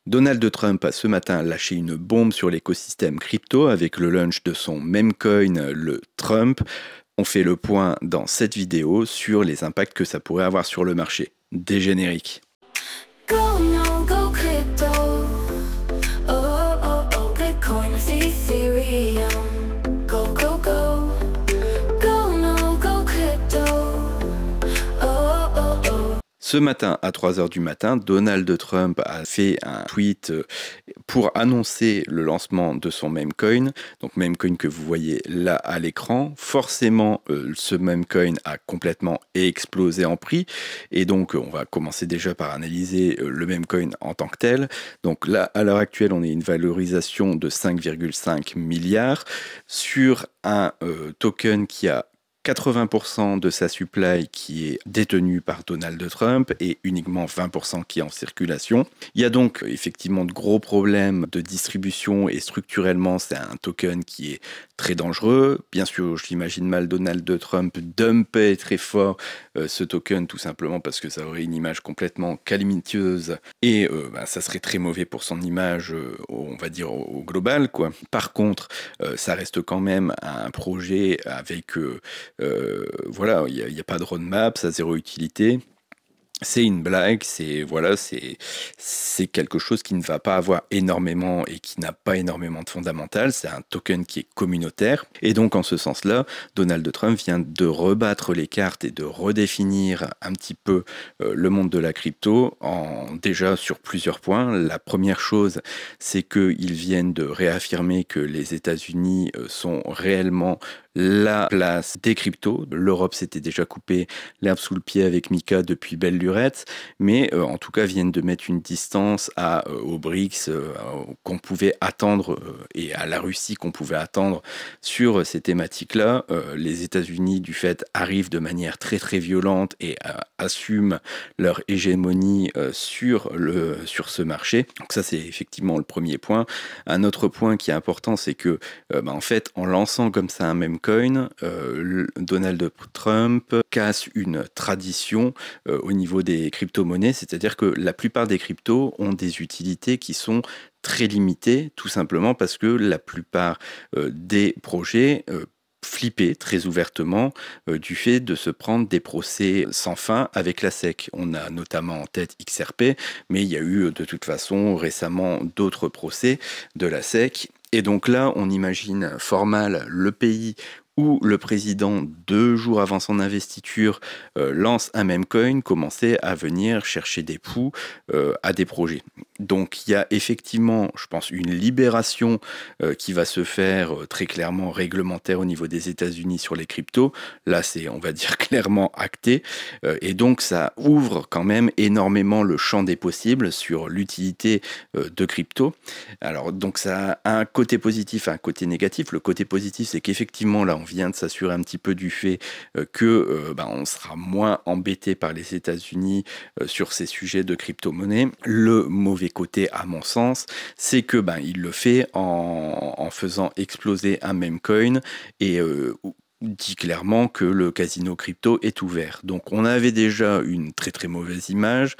Donald Trump a ce matin lâché une bombe sur l'écosystème crypto avec le launch de son meme coin, le Trump. On fait le point dans cette vidéo sur les impacts que ça pourrait avoir sur le marché. Des génériques. Go, no, go crypto. Oh, oh, oh, oh, Bitcoin, Ethereum. Go, go, go. Go, no, go crypto. Oh, oh, oh. Ce matin, à 3h du matin, Donald Trump a fait un tweet pour annoncer le lancement de son meme coin. Donc meme coin que vous voyez là à l'écran. Forcément, ce meme coin a complètement explosé en prix. Et donc, on va commencer déjà par analyser le meme coin en tant que tel. Donc là, à l'heure actuelle, on a une valorisation de 5,5 milliards sur un token qui a 80% de sa supply qui est détenue par Donald Trump et uniquement 20% qui est en circulation. Il y a donc effectivement de gros problèmes de distribution et structurellement c'est un token qui est très dangereux. Bien sûr, j'imagine mal Donald Trump dumper très fort ce token tout simplement parce que ça aurait une image complètement calamiteuse et ça serait très mauvais pour son image, on va dire au global, quoi. Par contre, ça reste quand même un projet avec voilà, il n'y a pas de roadmap, ça a zéro utilité. C'est une blague, c'est quelque chose qui ne va pas avoir énormément et qui n'a pas énormément de fondamental. C'est un token qui est communautaire. Et donc, en ce sens-là, Donald Trump vient de rebattre les cartes et de redéfinir un petit peu le monde de la crypto déjà sur plusieurs points. La première chose, c'est qu'ils viennent de réaffirmer que les États-Unis sont réellement la place des cryptos. L'Europe s'était déjà coupé l'herbe sous le pied avec Mika depuis belle lurette, mais en tout cas viennent de mettre une distance aux BRICS qu'on pouvait attendre et à la Russie qu'on pouvait attendre sur ces thématiques-là. Les États-Unis, du fait, arrivent de manière très très violente et assument leur hégémonie sur ce marché. Donc ça, c'est effectivement le premier point. Un autre point qui est important, c'est que en fait, en lançant comme ça un meme coin, Donald Trump casse une tradition au niveau des crypto-monnaies, c'est-à-dire que la plupart des cryptos ont des utilités qui sont très limitées, tout simplement parce que la plupart des projets flipper très ouvertement du fait de se prendre des procès sans fin avec la SEC. On a notamment en tête XRP, mais il y a eu de toute façon récemment d'autres procès de la SEC. Et donc là, on imagine fort mal le pays où le président, 2 jours avant son investiture, lance un meme coin, commencer à venir chercher des poux à des projets. Donc il y a effectivement, je pense, une libération qui va se faire très clairement réglementaire au niveau des États-Unis sur les cryptos. Là, c'est, on va dire, clairement acté. Et donc ça ouvre quand même énormément le champ des possibles sur l'utilité de crypto. Alors donc ça a un côté positif, un côté négatif. Le côté positif, c'est qu'effectivement, là, on vient de s'assurer un petit peu du fait on sera moins embêté par les États-Unis sur ces sujets de crypto-monnaie. Le mauvais côté, à mon sens, c'est que il le fait en faisant exploser un meme coin et dit clairement que le casino crypto est ouvert. Donc on avait déjà une très très mauvaise image,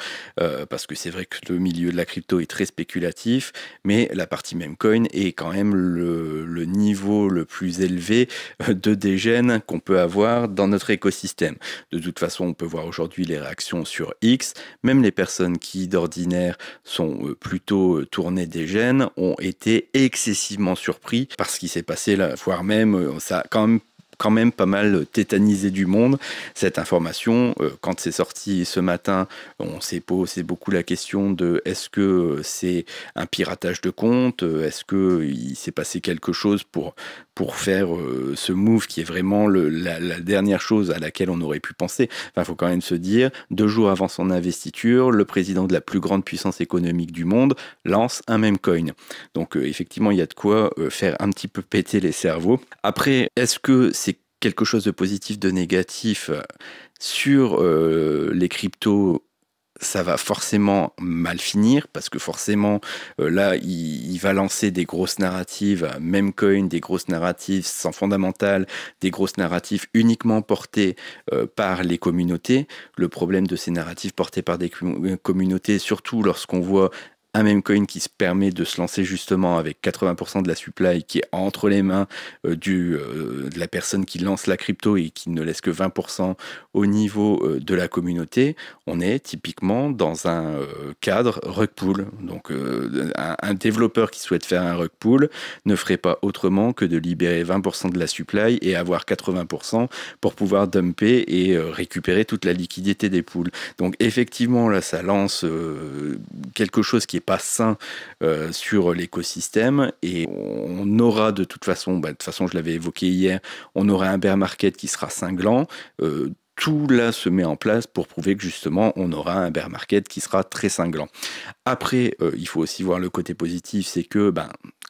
parce que c'est vrai que le milieu de la crypto est très spéculatif, mais la partie meme coin est quand même le niveau le plus élevé de dégène qu'on peut avoir dans notre écosystème. De toute façon, on peut voir aujourd'hui les réactions sur X, même les personnes qui d'ordinaire sont plutôt tournées dégènes ont été excessivement surpris par ce qui s'est passé là, voire même ça a quand même pas mal tétanisé du monde, cette information. Quand c'est sorti ce matin, on s'est posé beaucoup la question de est-ce que c'est un piratage de compte, est-ce qu'il s'est passé quelque chose pour faire ce move qui est vraiment la dernière chose à laquelle on aurait pu penser. Enfin, il faut quand même se dire, 2 jours avant son investiture, le président de la plus grande puissance économique du monde lance un meme coin. Donc effectivement, il y a de quoi faire un petit peu péter les cerveaux. Après, est-ce que c'est quelque chose de positif, de négatif sur les cryptos? Ça va forcément mal finir parce que forcément là il va lancer des grosses narratives meme coin, des grosses narratives sans fondamental, des grosses narratives uniquement portées par les communautés. Le problème de ces narratives portées par des communautés, surtout lorsqu'on voit un meme coin qui se permet de se lancer justement avec 80% de la supply qui est entre les mains de la personne qui lance la crypto et qui ne laisse que 20% au niveau de la communauté, on est typiquement dans un cadre rug pull. Donc un développeur qui souhaite faire un rug pull ne ferait pas autrement que de libérer 20% de la supply et avoir 80% pour pouvoir dumper et récupérer toute la liquidité des pools. Donc effectivement là ça lance quelque chose qui est pas sain sur l'écosystème et on aura de toute façon, je l'avais évoqué hier, on aura un bear market qui sera cinglant. Tout là se met en place pour prouver que justement on aura un bear market qui sera très cinglant. Après, il faut aussi voir le côté positif, c'est que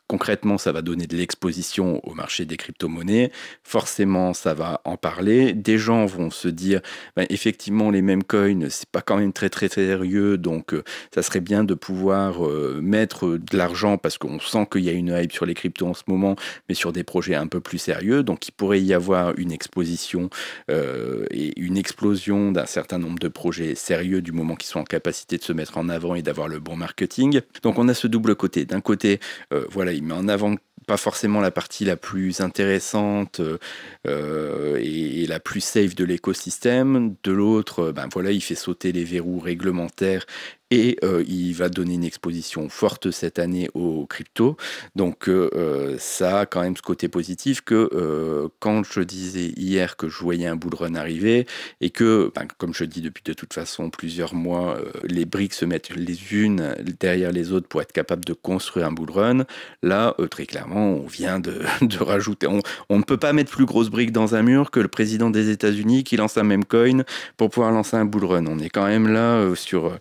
concrètement, ça va donner de l'exposition au marché des crypto-monnaies. Forcément, ça va en parler. Des gens vont se dire, effectivement, les mêmes coins, c'est pas quand même très très sérieux, donc ça serait bien de pouvoir mettre de l'argent parce qu'on sent qu'il y a une hype sur les cryptos en ce moment, mais sur des projets un peu plus sérieux. Donc, il pourrait y avoir une exposition et une explosion d'un certain nombre de projets sérieux du moment qu'ils sont en capacité de se mettre en avant et d'avoir le bon marketing. Donc, on a ce double côté. D'un côté, voilà, il met en avant pas forcément la partie la plus intéressante et la plus safe de l'écosystème. De l'autre, voilà, il fait sauter les verrous réglementaires et il va donner une exposition forte cette année aux cryptos. Donc ça a quand même ce côté positif que quand je disais hier que je voyais un bull run arriver et que, comme je dis depuis de toute façon plusieurs mois, les briques se mettent les unes derrière les autres pour être capable de construire un bull run, là, très clairement, on vient de rajouter... On ne peut pas mettre plus grosse brique dans un mur que le président des États-Unis qui lance un meme coin pour pouvoir lancer un bull run. On est quand même là sur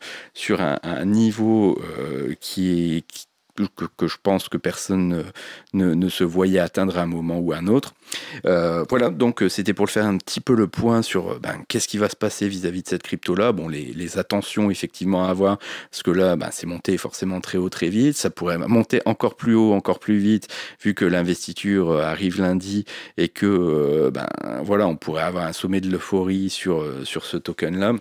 un niveau que je pense que personne ne se voyait atteindre à un moment ou à un autre. Voilà, donc c'était pour le faire un petit peu le point sur qu'est-ce qui va se passer vis-à-vis de cette crypto-là. Bon, les attentions effectivement à avoir, parce que là, c'est monté forcément très haut, très vite. Ça pourrait monter encore plus haut, encore plus vite, vu que l'investiture arrive lundi et que, voilà, on pourrait avoir un sommet de l'euphorie sur ce token-là.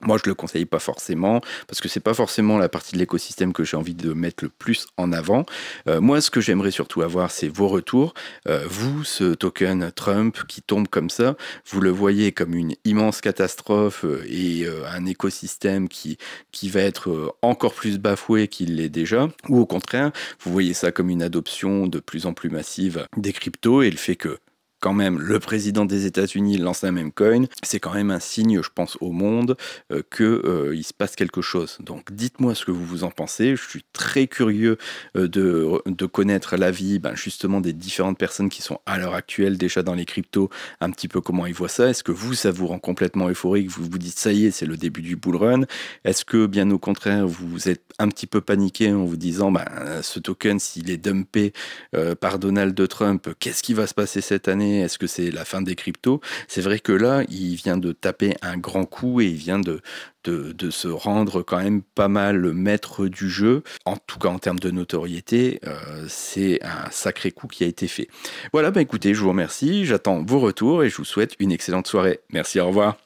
Moi, je le conseille pas forcément, parce que c'est pas forcément la partie de l'écosystème que j'ai envie de mettre le plus en avant. Moi, ce que j'aimerais surtout avoir, c'est vos retours. Vous, ce token Trump qui tombe comme ça, vous le voyez comme une immense catastrophe et un écosystème qui va être encore plus bafoué qu'il l'est déjà, ou au contraire, vous voyez ça comme une adoption de plus en plus massive des cryptos et le fait que quand même, le président des États-Unis lance un meme coin, c'est quand même un signe, je pense, au monde qu'il se passe quelque chose. Donc, dites-moi ce que vous en pensez. Je suis très curieux de connaître l'avis, justement, des différentes personnes qui sont à l'heure actuelle déjà dans les cryptos, un petit peu comment ils voient ça. Est-ce que ça vous rend complètement euphorique? Vous vous dites, ça y est, c'est le début du bull run? Est-ce que, bien au contraire, vous êtes un petit peu paniqué en vous disant, ce token, s'il est dumpé par Donald Trump, qu'est-ce qui va se passer cette année? Est-ce que c'est la fin des cryptos? C'est vrai que là, il vient de taper un grand coup et il vient de se rendre quand même pas mal maître du jeu. En tout cas, en termes de notoriété, c'est un sacré coup qui a été fait. Voilà, écoutez, je vous remercie, j'attends vos retours et je vous souhaite une excellente soirée. Merci, au revoir.